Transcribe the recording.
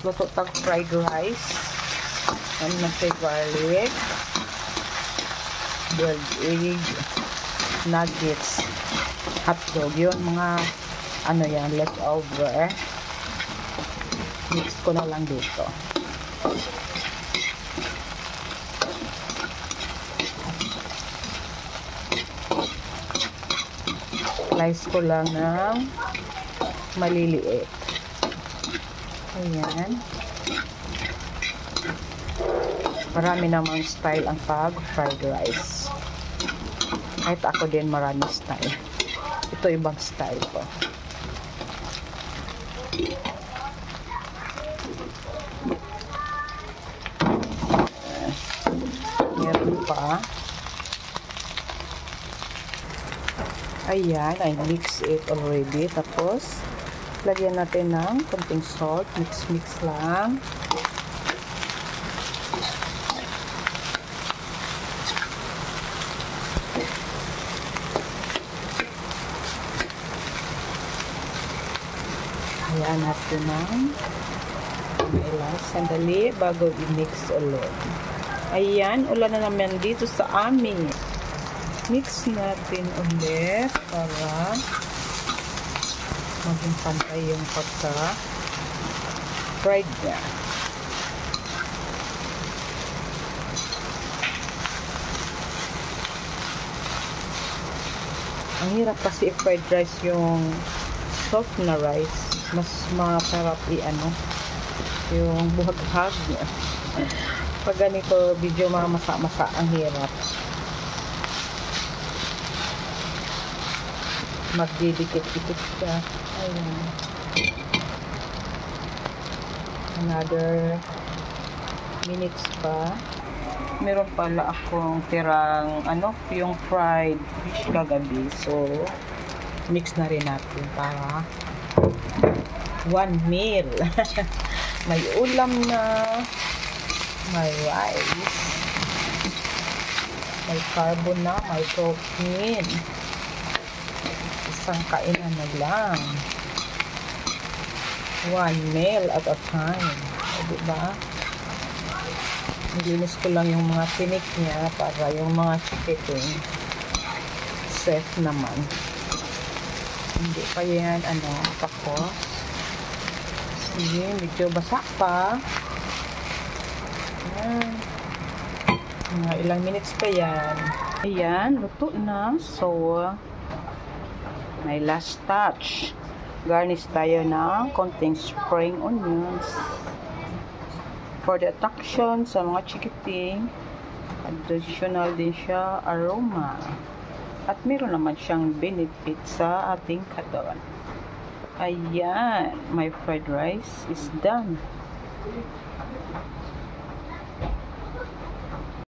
luto tag fried rice. And masay garlic. Boiled egg. Nuggets. Hotdog. Yun, mga ano yan, leftover. Mix ko na lang dito. Slice ko lang ng maliliit. Ayan. Marami namang style ang pag fried rice. Kahit ako din marami style. Ito ibang style ko. Meron pa. Ayan, I mix it already. Tapos, lagyan natin ng konting salt. Mix lang. Ayan natin ng ilang sandali bago i-mix ulit. Ayan, ulan na naman dito sa amin. Mix natin ulit para maging pantay yung pagka-fried niya. Ang hirap kasi i-fried rice yung soft na rice. Mas masarap yung buhag-hag niya. Pag ganito, video mamasa-masa ang hirap. Magdidikit-dikit siya. Ayan. Another minutes pa. Meron pala akong tirang yung fried fish kagabi. So, mix na rin natin para one meal. May ulam na, may rice, may carbo na, may protein. Isang kainan na lang. One meal at a time. Diba? Nilinis ko lang yung mga tinik niya para yung mga chicken safe naman. Hindi pa yan tapos. Sige, medyo basa pa. Ayan. Mga ilang minutes pa yan. Ayan, luto na. So, may last touch. Garnish tayo ng konting spring onions. For the attraction sa mga chikiting, additional din siya aroma. At meron naman siyang benefit sa ating katawan. Ayan, my fried rice is done.